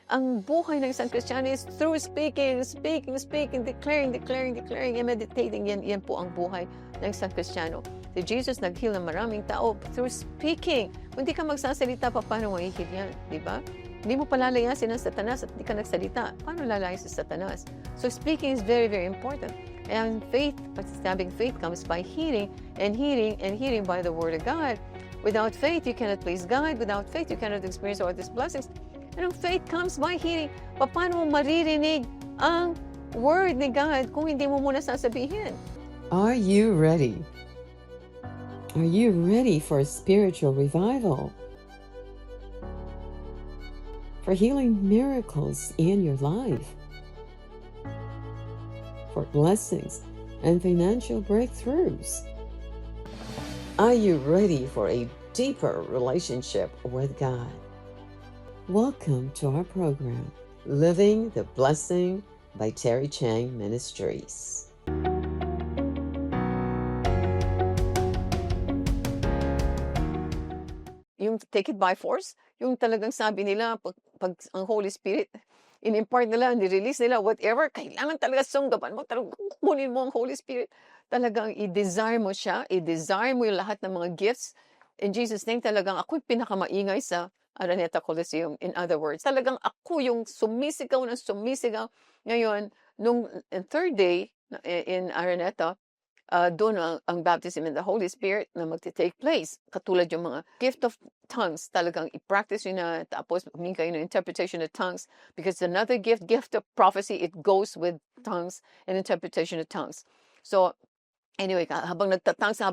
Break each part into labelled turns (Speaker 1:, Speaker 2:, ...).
Speaker 1: Ang buhay ng isang Kristiyano is through speaking, speaking, speaking, declaring, declaring, declaring, and meditating. Yan po ang buhay ng isang Kristiyano. Si Jesus nag-heal ng maraming tao through speaking. Kung hindi ka magsasalita, paano ma-heal yan? Di ba? Hindi mo palalayasin ng Satanas at hindi ka nagsalita. Paano lalayasin sa Satanas? So speaking is very, very important. And faith, pagsasabing faith comes by hearing, and hearing, and hearing by the Word of God. Without faith, you cannot please God. Without faith, you cannot experience all these blessings. And faith comes by hearing. Paano mo maririnig ang Word ni God kung hindi mo muna sasabihin?
Speaker 2: Are you ready? Are you ready for spiritual revival? For healing miracles in your life? For blessings and financial breakthroughs? Are you ready for a deeper relationship with God? Welcome to our program, Living the Blessing by Terry Chang Ministries.
Speaker 1: Yung take it by force, yung talagang sabi nila, pag ang Holy Spirit, in-impart nila, ni-release nila, whatever, kailangan talaga sunggaban mo, talagang kukunin mo ang Holy Spirit. Talagang i-desire mo siya, i-desire mo yung lahat ng mga gifts. In Jesus' name, talagang ako'y pinakamaingay sa Araneta Coliseum. In other words, talagang ako yung sumisigaw ng sumisigaw. Ngayon, nung third day in Araneta, doon ang baptism in the Holy Spirit na magte-take place. Katulad yung mga gift of tongues, talagang i-practice yun na, tapos humingi kayo ng interpretation of tongues, because another gift of prophecy, it goes with tongues and interpretation of tongues. So, anyway, habang nagtatangsa,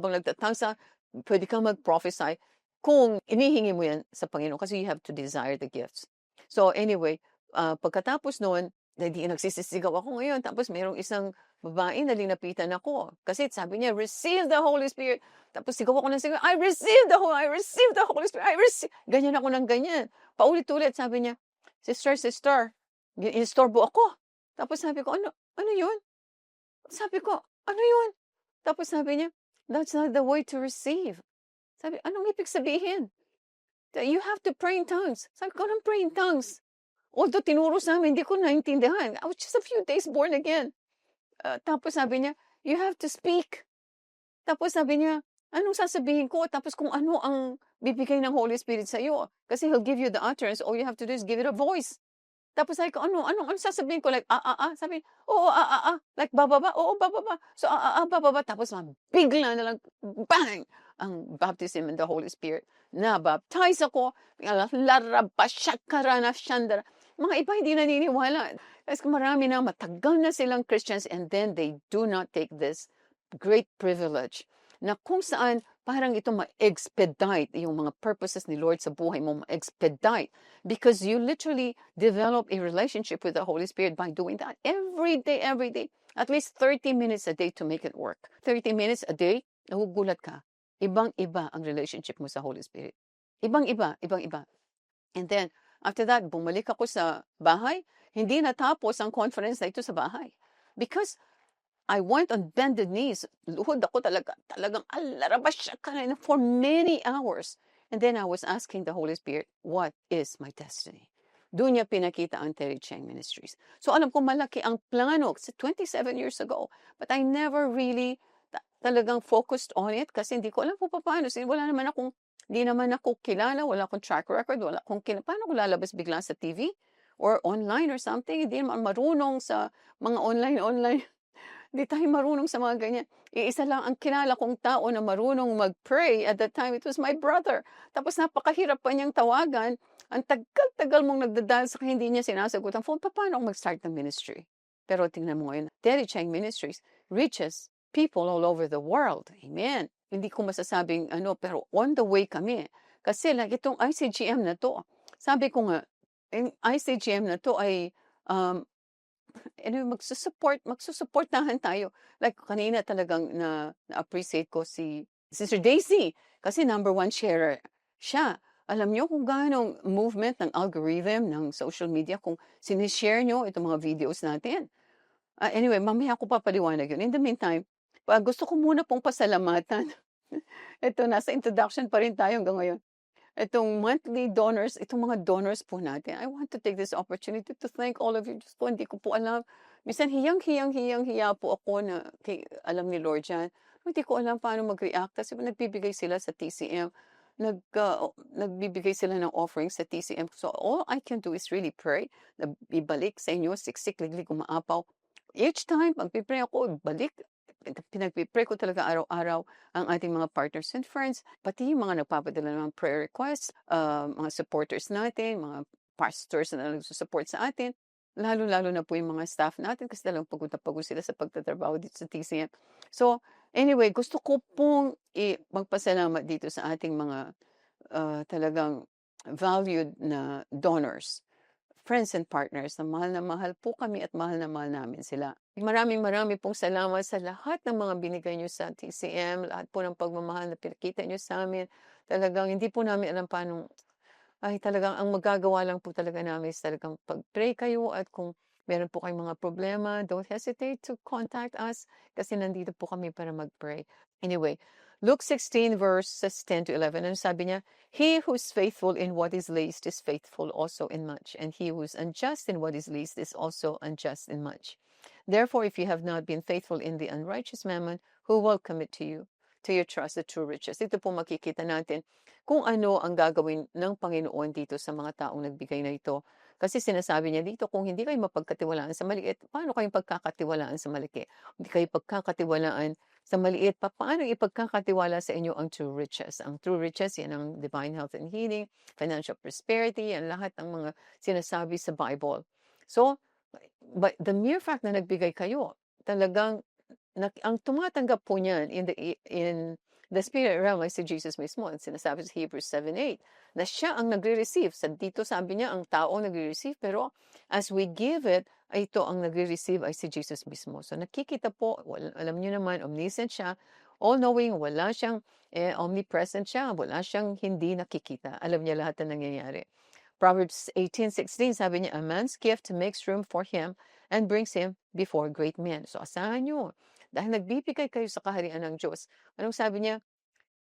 Speaker 1: pwede kang mag-prophesy kung inihingi mo yan sa Panginoon, kasi you have to desire the gifts. So anyway, pagkatapos noon, hindi nagsisisigaw ako ngayon, tapos mayroong isang babae na linapitan ako. Kasi sabi niya, receive the Holy Spirit. Tapos sigaw ako ng sigaw, I receive the Holy Spirit, I receive. Ganyan ako ng ganyan. Paulit-ulit, sabi niya, sister, inistorbo ako. Tapos sabi ko, ano yun? Sabi ko, ano yun? Tapos sabi niya, that's not the way to receive. Sabi, anong ibig sabihin? You have to pray in tongues. Sabi ko, anong pray in tongues? Although tinuro sa amin, hindi ko naintindihan. I was just a few days born again. Tapos sabi niya, you have to speak. Tapos sabi niya, anong sasabihin ko? Tapos kung ano ang bibigay ng Holy Spirit sa iyo. Kasi He'll give you the utterance. All you have to do is give it a voice. Tapos sabi ko, ano sasabihin ko? Like, Sabi, oo, Like, bababa, oo, bababa. So, bababa. Tapos bigla na lang, bang! Ang baptism in the Holy Spirit. Na-baptize ako. Larabashakara shandara. Mga iba hindi naniniwala. Kasi marami na, matagal na silang Christians, and then they do not take this great privilege na kung saan parang ito ma-expedite yung mga purposes ni Lord sa buhay mo, ma-expedite. Because you literally develop a relationship with the Holy Spirit by doing that every day. At least 30 minutes a day to make it work. 30 minutes a day, nagugulat ka. Ibang-iba ang relationship mo sa Holy Spirit. Ibang-iba. And then, after that, bumalik ako sa bahay. Hindi natapos ang conference na ito sa bahay. Because I went on bended knees. Luhod ako talagang alarabas siya for many hours. And then I was asking the Holy Spirit, what is my destiny? Doon niya pinakita ang Terry Chang Ministries. So alam ko malaki ang plano, kasi 27 years ago. But I never really talagang focused on it kasi hindi ko alam kung paano. Hindi naman ako kilala, wala akong track record, paano ko lalabas bigla sa TV or online or something. Hindi naman marunong sa mga online. Hindi tayo marunong sa mga ganyan. Iisa lang ang kilala kong tao na marunong mag-pray at that time. It was my brother. Tapos napakahirap pa niyang tawagan. Ang tagal-tagal mong nagdadal sa hindi niya sinasagot ang phone. Paano akong mag-start ng ministry? Pero tingnan mo ngayon, Terry Chang Ministries reaches people all over the world. Amen. Hindi ko masasabing pero on the way kami. Kasi like itong ICGM na to, sabi ko nga, ICGM na to ay magsusuportahan tayo. Like kanina talagang na-appreciate ko si Sister Daisy kasi number 1 sharer siya. Alam niyo kung gaano movement ng algorithm ng social media kung sinishare niyo itong mga videos natin. Anyway, mamaya ko papaliwanag yun. In the meantime, gusto ko muna pong pasalamatan. Ito, nasa introduction pa rin tayo hanggang ngayon. itong monthly donors, itong mga donors po natin. I want to take this opportunity to thank all of you. Diyos ko, hindi ko po alam. Minsan hiyang-hiya po ako na alam ni Lord yan. Hindi ko alam paano mag-react kasi nagbibigay sila sa TCM. Nagbibigay sila ng offerings sa TCM. So all I can do is really pray na ibalik sa inyo, siksik, liglig, umaapaw. Each time, pag-pray ako, balik. Pinag-pray ko talaga araw-araw ang ating mga partners and friends, pati yung mga nagpapadala ng prayer requests, mga supporters natin, mga pastors na nagsusupport sa atin, lalo-lalo na po yung mga staff natin kasi talagang pagod na pagod sila sa pagtatrabaho dito sa TCM. So, anyway, gusto ko pong magpasalamat dito sa ating mga talagang valued na donors, friends and partners na mahal po kami at mahal na mahal namin sila. Maraming pong salamat sa lahat ng mga binigay niyo sa TCM, lahat po ng pagmamahal na pinakita niyo sa amin. Talagang hindi po namin alam paano, talagang ang magagawa lang po talaga namin is talagang pag-pray kayo at kung meron po kayong mga problema, don't hesitate to contact us kasi nandito po kami para mag-pray. Anyway, Luke 16 verses 10 to 11, ano sabi niya? He who's faithful in what is least is faithful also in much, and he who's unjust in what is least is also unjust in much. Therefore, if you have not been faithful in the unrighteous mammon, who will commit to you, to your trust, the true riches? Ito po makikita natin kung ano ang gagawin ng Panginoon dito sa mga taong nagbigay na ito. Kasi sinasabi niya dito, kung hindi kayo mapagkatiwalaan sa maliit, paano kayong pagkakatiwalaan sa malaki? Hindi kayo pagkakatiwalaan sa maliit, paano ipagkakatiwala sa inyo ang true riches? Ang true riches, yan ang divine health and healing, financial prosperity, yan lahat ng mga sinasabi sa Bible. So, but the mere fact na nagbigay kayo, talagang ang tumatanggap po niyan in the spirit realm ay si Jesus mismo. Ang sinasabi sa Hebrews 7:8 na siya ang nagre-receive. Dito sabi niya ang tao nagre-receive, pero as we give it, ay ito ang nagre-receive ay si Jesus mismo. So nakikita po, alam niyo naman, omniscient siya, all-knowing, wala siyang omnipresent siya, wala siyang hindi nakikita. Alam niya lahat ng nangyayari. Proverbs 18:16 sabi niya, a man's gift makes room for him and brings him before great men. So asahan niyo, dahil nagbibigay kayo sa kaharian ng Diyos. Anong sabi niya?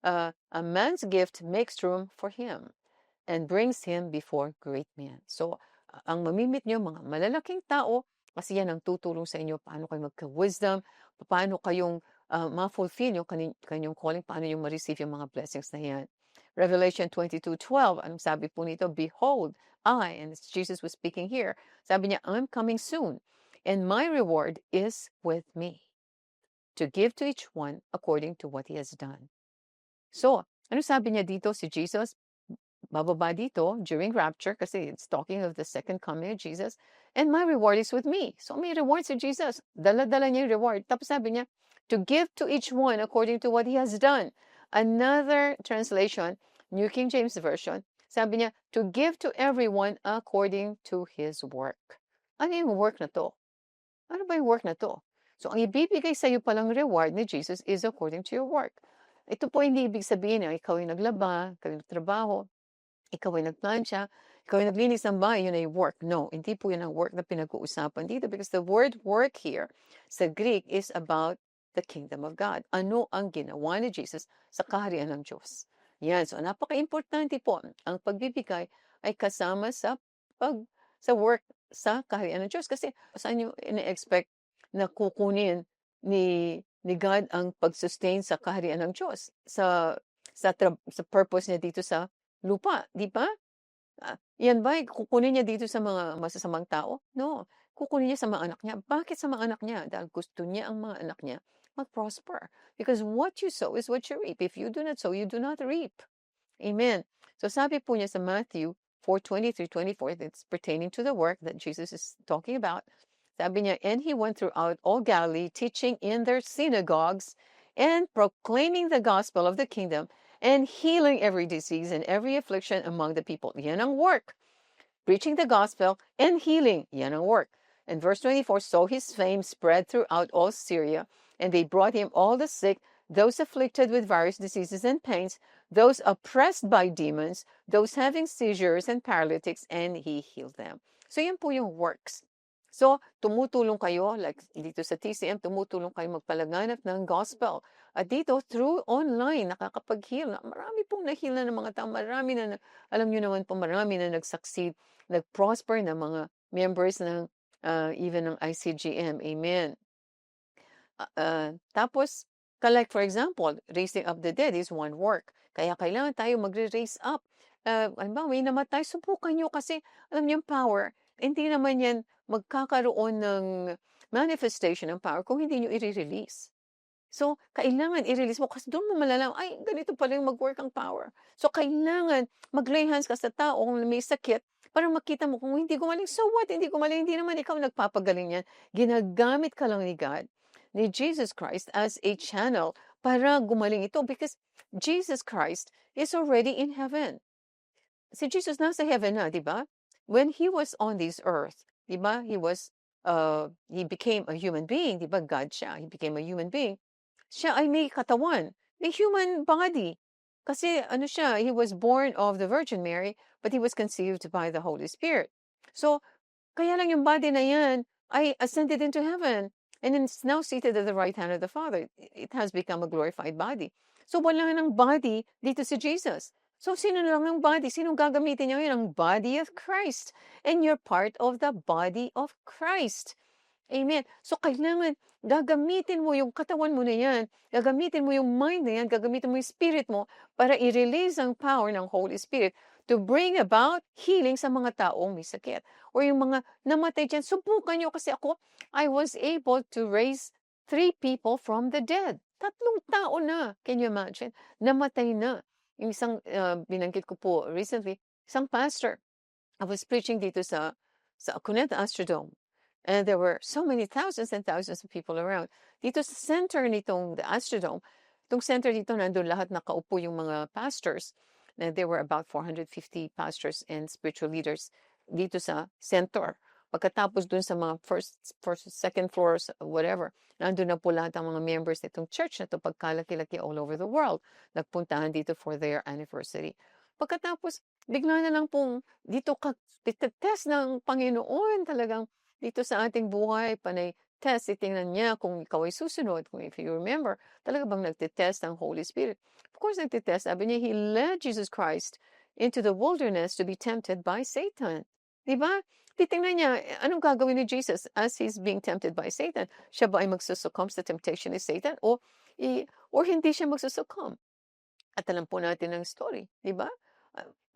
Speaker 1: A man's gift makes room for him and brings him before great men. So, ang mamimit niyo mga malalaking tao, kasi yan ang tutulong sa inyo paano kayo magka-wisdom, paano kayong ma-fulfill yung kanyang calling, paano yung ma-receive yung mga blessings na yan. Revelation 22:12, anong sabi po nito? Behold, and Jesus was speaking here, sabi niya, I'm coming soon, and my reward is with me, to give to each one according to what he has done. So, ano sabi niya dito si Jesus? Bababa dito during rapture kasi it's talking of the second coming of Jesus. And my reward is with me. So may reward si Jesus. Dala-dala niya yung reward. Tapos sabi niya, to give to each one according to what he has done. Another translation, New King James Version, sabi niya, to give to everyone according to his work. Ano yung work na to? Ano ba yung work na to? So, ang ibibigay sa iyo palang reward ni Jesus is according to your work. Ito po hindi ibig sabihin na ikaw ay naglaba, ikaw ay nagtrabaho, ikaw ay nagplansya, ikaw ay naglinis ng bahay, yun ay work. No, hindi po yun ang work na pinag-uusapan dito because the word work here sa Greek is about the kingdom of God. Ano ang ginawa ni Jesus sa kaharian ng Diyos? Yan, so napaka-importante po ang pagbibigay ay kasama sa work sa kaharian ng Diyos. Kasi saan nyo ina-expect na kukunin ni God ang pag-sustain sa kaharian ng Diyos, sa purpose niya dito sa lupa, di ba? Yan ba, kukunin niya dito sa mga masasamang tao? No, kukunin niya sa mga anak niya. Bakit sa mga anak niya? Dahil gusto niya ang mga anak niya mag-prosper. Because what you sow is what you reap. If you do not sow, you do not reap. Amen. So sabi po niya sa Matthew 4:23-24, that's pertaining to the work that Jesus is talking about. Sabi niya, and he went throughout all Galilee, teaching in their synagogues and proclaiming the gospel of the kingdom and healing every disease and every affliction among the people. Yan ang work. Preaching the gospel and healing. Yan ang work. And verse 24, so his fame spread throughout all Syria, and they brought him all the sick, those afflicted with various diseases and pains, those oppressed by demons, those having seizures and paralytics, and he healed them. So yan po yung works So, tumutulong kayo, like dito sa TCM, tumutulong kayo magpalaganap ng gospel. At dito, through online, nakakapag-heal. Marami pong na-heal na ng mga tao. Marami na, alam nyo naman po, marami na nag-succeed, nag-prosper na mga members ng even ng ICGM. Amen. Tapos, like for example, raising up the dead is one work. Kaya kailangan tayo magre-raise up. Halimbawa, may namatay, subukan nyo kasi, alam niyo yung power, hindi naman yan magkakaroon ng manifestation ng power kung hindi nyo i-release. So, kailangan i-release mo kasi doon mo malalaman, ay, ganito pala yung mag-work ang power. So, kailangan mag-lay hands ka sa tao kung may sakit para makita mo kung hindi gumaling. So what? Hindi gumaling. Hindi naman ikaw nagpapagaling yan. Ginagamit ka lang ni God, ni Jesus Christ as a channel para gumaling ito because Jesus Christ is already in heaven. Si Jesus nasa heaven na, di ba? When he was on this earth, di ba? He became a human being, di ba? God siya. He became a human being. Siya ay may katawan, may human body. Kasi ano siya, he was born of the Virgin Mary, but he was conceived by the Holy Spirit. So, kaya lang yung body na yan ay ascended into heaven and it's now seated at the right hand of the Father. It has become a glorified body. So, wala nang body dito si Jesus. So, sino lang ang body? Sinong gagamitin niya yun? Ang body of Christ. And you're part of the body of Christ. Amen. So, kailangan gagamitin mo yung katawan mo na yan, gagamitin mo yung mind na yan, gagamitin mo yung spirit mo para i-release ang power ng Holy Spirit to bring about healing sa mga taong may sakit. Or yung mga namatay dyan, subukan nyo kasi ako, I was able to raise 3 people from the dead. 3 tao na. Can you imagine? Namatay na. Yung isang binanggit ko po recently, isang pastor. I was preaching dito sa Cuneta Astrodome. And there were so many thousands and thousands of people around. Dito sa center nitong the Astrodome, itong center dito, nandun lahat nakaupo yung mga pastors. And there were about 450 pastors and spiritual leaders dito sa center. Pagkatapos dun sa mga first, second floors, whatever, nandun na po lahat ang mga members nitong church na to pagkalaki-laki all over the world. Nagpuntahan dito for their anniversary. Pagkatapos, bigla na lang pong dito test ng Panginoon talagang dito sa ating buhay, panay test, itingnan niya kung ikaw ay susunod. Kung if you remember, talaga bang nagtitest ang Holy Spirit? Of course, nagtitest. Sabi niya, He led Jesus Christ into the wilderness to be tempted by Satan. Diba? Titingnan niya, anong gagawin ni Jesus as He's being tempted by Satan? Siya ba ay magsusuccumb sa temptation ni Satan? Or hindi siya magsusuccumb? At alam po natin ang story, di ba?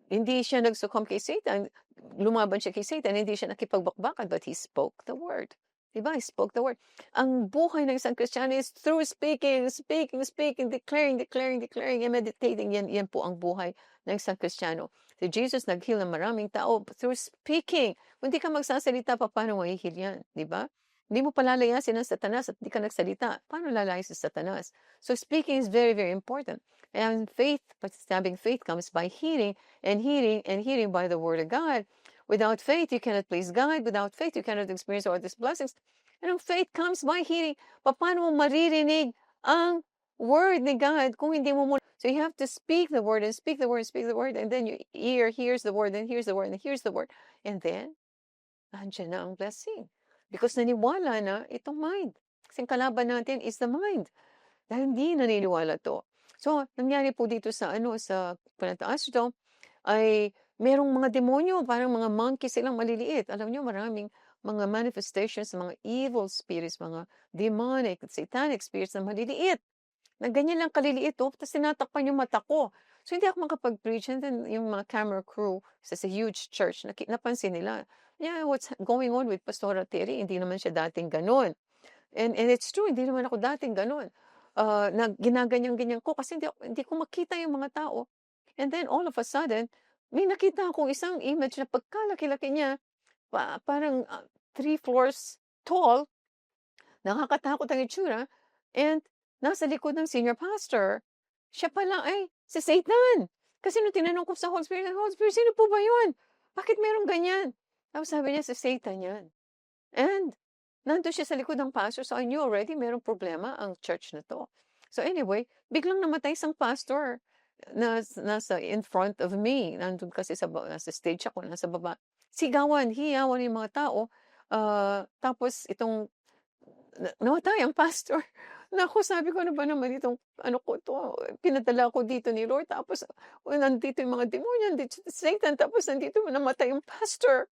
Speaker 1: Hindi siya nagsuccumb kay Satan, lumaban siya kay Satan, hindi siya nakipagbakbakan, but he spoke the word. Diba? He spoke the word. Ang buhay ng isang Kristiyano is through speaking, declaring, and meditating. Yan po ang buhay ng isang Kristiyano. Si Jesus nag-heal ng maraming tao through speaking. Kung hindi ka magsasalita, paano mahihil yan? Diba? Hindi mo palalayasin ng Satanas at hindi ka nagsalita. Paano lalayasin sa Satanas? So speaking is very, very important. And faith, having faith comes by hearing, and hearing by the word of God. Without faith, you cannot please God. Without faith, you cannot experience all these blessings. And faith comes by hearing. Paano mo maririnig ang word ni God kung hindi mo muna? So you have to speak the word and speak the word and speak the word. And then your ear hears the word and hears the word and hears the word. And then, andyan na ang blessing. Because naniwala na itong mind. Kasi kalaban natin is the mind. Dahil hindi naniniwala to. So, nangyari po dito sa Cuneta Astrodome ay merong mga demonyo, parang mga monkeys silang maliliit. Alam niyo, maraming mga manifestations, mga evil spirits, mga demonic, satanic spirits na maliliit. Na ganyan lang kaliliit, tapos tinatakpan yung mata ko. So, hindi ako makapag-preach. And then, yung mga camera crew sa huge church, napansin nila, yeah, what's going on with Pastor Terry? Hindi naman siya dating ganun. And it's true, hindi naman ako dating ganun. Na ginaganyan-ganyan ko kasi hindi ko makita yung mga tao. And then all of a sudden, may nakita akong isang image na pagkalaki-laki niya, parang 3 floors tall, nakakatakot ang itsura, and nasa likod ng senior pastor. Siya pala ay si Satan. Kasi nung tinanong ko sa Holy Spirit, sino po ba yun? Bakit merong ganyan? Tapos sabi niya, si Satan yan. And nandun siya sa likod ng pastor, so I knew already merong problema ang church na to. So anyway, biglang namatay isang pastor na nasa in front of me. Nandun kasi nasa stage ako, nasa baba. Sigawan, hiyawan yung mga tao. Tapos itong namatay ang pastor. Naku, sabi ko, "Ano ba naman itong ano ko 'to, pinadala ko dito ni Lord tapos nandito yung mga demonyo, nandito si Satan, tapos nandito namatay yung pastor.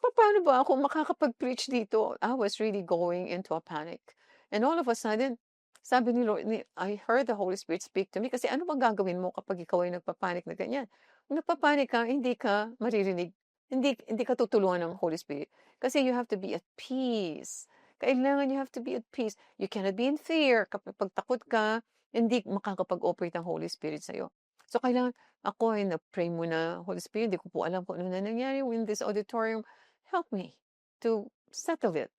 Speaker 1: Papaano ba ako makakapag-preach dito?" I was really going into a panic. And all of a sudden, sabi ni Lord, I heard the Holy Spirit speak to me kasi ano bang gagawin mo kapag ikaw ay nagpa-panic na ganyan? Kung nagpa-panic ka, hindi ka maririnig, hindi ka tutulungan ng Holy Spirit kasi you have to be at peace. Kailangan you have to be at peace. You cannot be in fear. Kapag takot ka, hindi makakapag-operate ang Holy Spirit sa'yo. So, kailangan ako ay nag-pray muna, Holy Spirit, hindi ko po alam kung ano na nangyari in this auditorium. Help me to settle it.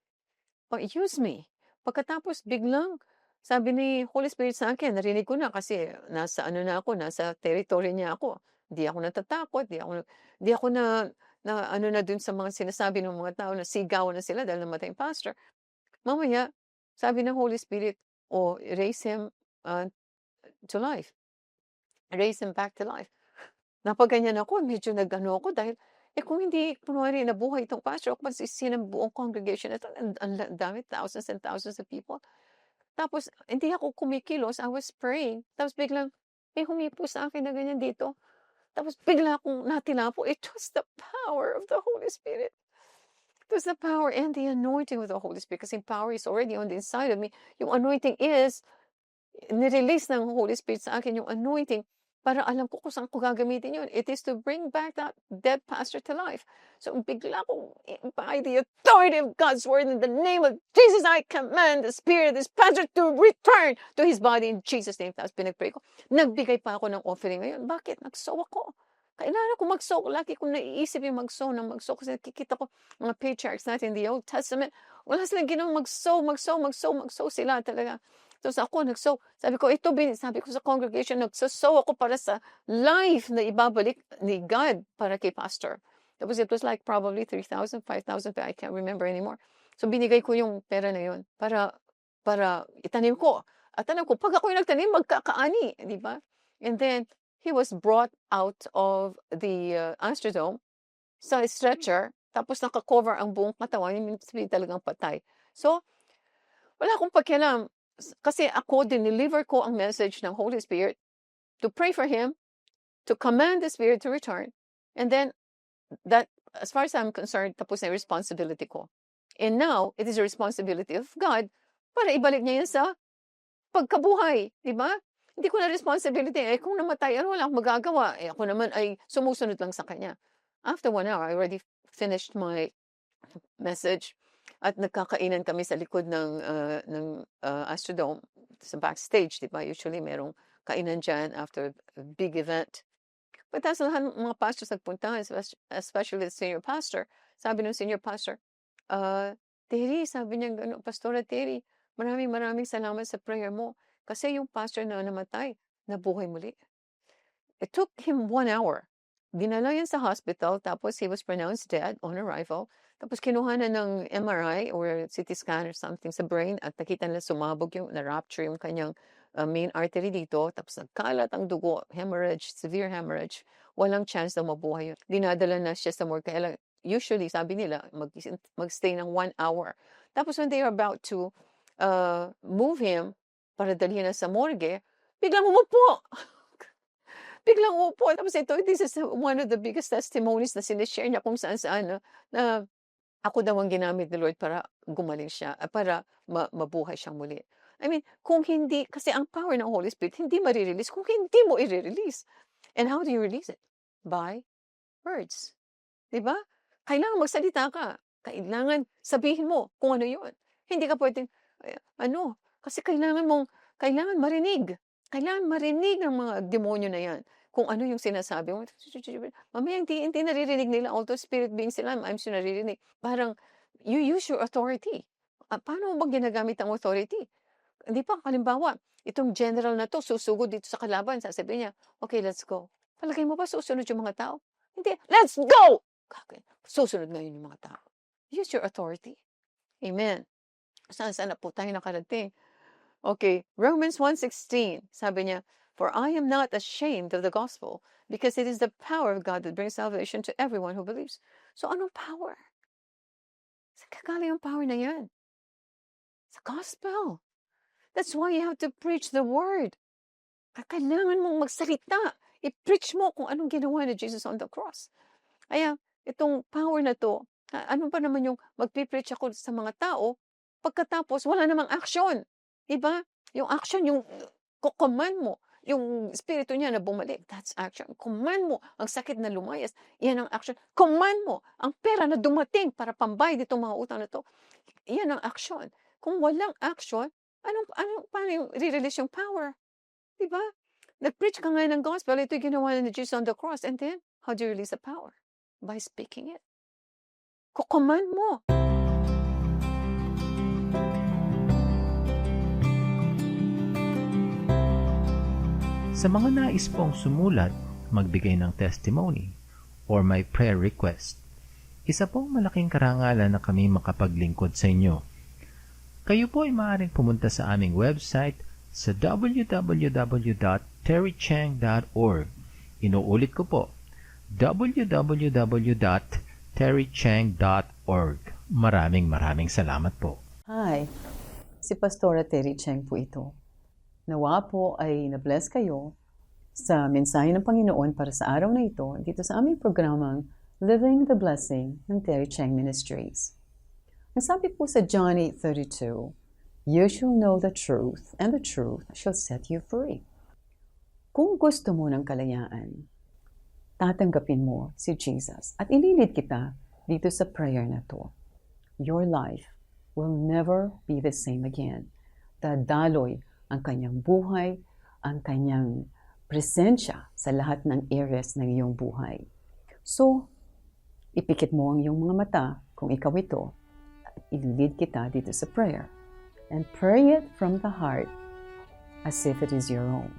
Speaker 1: Use me. Pagkatapos, biglang, sabi ni Holy Spirit sa akin, narinig ko na kasi nasa ano na ako, nasa territory niya ako. Hindi ako natatakot, di ako na ano na dun sa mga sinasabi ng mga tao na sigaw na sila dahil namatay yung pastor. Mamaya, sabi ng Holy Spirit, raise him to life. Raise him back to life. Napaganyan ako, medyo nag-ano ako dahil, kung hindi kunwari nabuhay itong pastor, ako magsisisi ng buong congregation ito, ang dami, thousands and thousands of people. Tapos, hindi ako kumikilos, I was praying. Tapos biglang, humipo sa akin na ganyan dito. Tapos bigla akong natilapo. It was the power of the Holy Spirit. It was the power and the anointing of the Holy Spirit kasi power is already on the inside of me. Yung anointing is, nirelease ng Holy Spirit sa akin yung anointing para alam ko kung saan ko gagamitin yun. It is to bring back that dead pastor to life. So bigla akong, by the authority of God's word, in the name of Jesus, I command the spirit of this pastor to return to his body in Jesus' name. Tapos pinag-pray ko. Nagbigay pa ako ng offering ngayon. Bakit? Nag-sow ako. Kailangan ko mag-sow. Lagi kong naiisip yung mag-sow ng mag-sow. Kasi nakikita ko mga patriarchs natin in the Old Testament. Wala silang ginawang mag-sow sila talaga. Tapos ako nag-sow. Sabi ko, sabi ko sa congregation, nag-sow ako para sa life na ibabalik ni God para kay pastor. Tapos it was like probably 3,000, 5,000, I can't remember anymore. So binigay ko yung pera na yun para itanim ko. At alam ko, pag ako yung nagtanim, magkakaani, di ba? And then, he was brought out of the Astrodome sa stretcher, tapos naka-cover ang buong katawan, yung talagang patay. So, wala akong pakialam. Kasi ako, dineliver ko ang message ng Holy Spirit to pray for him, to command the Spirit to return, and then, that, as far as I'm concerned, tapos na yung responsibility ko. And now, it is the responsibility of God para ibalik niya yun sa pagkabuhay, di ba? Hindi ko na responsibility. Kung namatay, wala akong magagawa. Ako naman ay sumusunod lang sa kanya. After 1 hour, I already finished my message. At nagkakainan kami sa likod ng Astrodome, sa backstage, di ba? Usually, merong kainan dyan after a big event. Pagkatapos lahat ng mga pastors nagpunta, especially the senior pastor, sabi ng senior pastor, Terry, sabi niya gano'n, Pastora Terry, maraming salamat sa prayer mo. Kasi yung pastor na namatay, nabuhay muli. It took him 1 hour. Dinala yan sa hospital, tapos he was pronounced dead on arrival. Tapos kinuha na ng MRI or CT scan or something sa brain at nakita nila sumabog yung, na-rupture yung kanyang main artery dito. Tapos nagkalat ang dugo, hemorrhage, severe hemorrhage. Walang chance na mabuhay yun. Dinadala na siya sa morgue. Kaya usually, sabi nila, mag-stay ng 1 hour. Tapos when they are about to move him para dalhin na sa morgue, biglang umupo. Biglang umupo. Tapos this is one of the biggest testimonies na sinishare niya kung saan-saan na ako daw ang ginamit ni Lord para gumaling siya, para mabuhay siyang muli. I mean, kung hindi, kasi ang power ng Holy Spirit, hindi marirelease kung hindi mo i-release. And how do you release it? By words. Diba? Kailangan magsalita ka. Kailangan sabihin mo kung ano yun. Hindi ka pwedeng, kasi kailangan marinig. Kailangan marinig ng mga demonyo na yan. Kung ano yung sinasabi mo. Mamaya hindi naririnig nila. Although spirit being sila, I'm sure naririnig. Parang, you use your authority. Paano mo bang ginagamit ang authority? Hindi pa, halimbawa, itong general na to, susugod dito sa kalaban, sasabihin niya, okay, let's go. Palagay mo ba susunod yung mga tao? Hindi, let's go! Susunod ngayon yung mga tao. Use your authority. Amen. Saan na po tayo nakarating? Okay, Romans 1:16, sabi niya, for I am not ashamed of the gospel, because it is the power of God that brings salvation to everyone who believes. So anong power? Saan kagaling ang power na yan? Sa gospel. That's why you have to preach the word. Kailangan mong magsalita. I-preach mo kung anong ginawa ni Jesus on the cross. Kaya, itong power na to, ano ba naman yung magpipreach ako sa mga tao, pagkatapos wala namang action. Diba? Yung action, yung command mo, yung spirito niya na bumalik, that's action. Command mo ang sakit na lumayas, yan ang action. Command mo ang pera na dumating para pambayad itong mga utang na to, yan ang action. Kung walang action, paano yung re-release yung power? Diba? Nag-preach ka nga ng gospel, ito yung ginawa ni Jesus on the cross, and then, how do you release the power? By speaking it. Kukommand mo.
Speaker 3: Sa mga nais pong sumulat, magbigay ng testimony, or may prayer request, isa pong malaking karangalan na kami makapaglingkod sa inyo. Kayo po ay maaaring pumunta sa aming website sa www.terrychang.org. Inuulit ko po, www.terrychang.org. Maraming salamat po.
Speaker 4: Hi, si Pastora Terry Chang po ito. Nawa po ay na-bless kayo sa mensahe ng Panginoon para sa araw na ito dito sa aming programang Living the Blessing ng Terry Chang Ministries. Ang sabi po sa John 8:32, "You shall know the truth, and the truth shall set you free." Kung gusto mo ng kalayaan, tatanggapin mo si Jesus at ililid kita dito sa prayer na to. Your life will never be the same again. Dadaloy ang kanyang buhay, ang kanyang presensya sa lahat ng areas ng iyong buhay. So, ipikit mo ang iyong mga mata kung ikaw ito at ililid kita dito sa prayer. And pray it from the heart as if it is your own.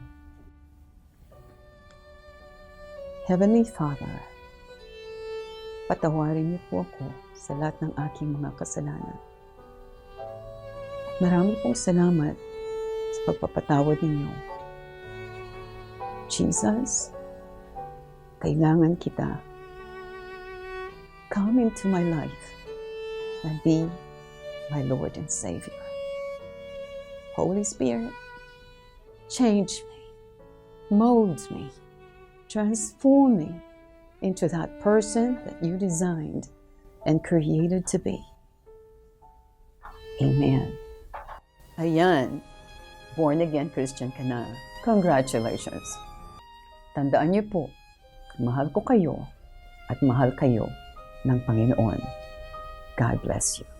Speaker 4: Heavenly Father, patawarin niyo po ako sa lahat ng aking mga kasalanan. Marami pong salamat sa pagpapatawad ninyo. Jesus, kailangan kita. Come into my life and be my Lord and Savior. Holy Spirit, change me, mold me, transform me into that person that you designed and created to be. Amen. Ayan, born again Christian ka na. Congratulations. Tandaan niyo po, mahal ko kayo at mahal kayo ng Panginoon. God bless you.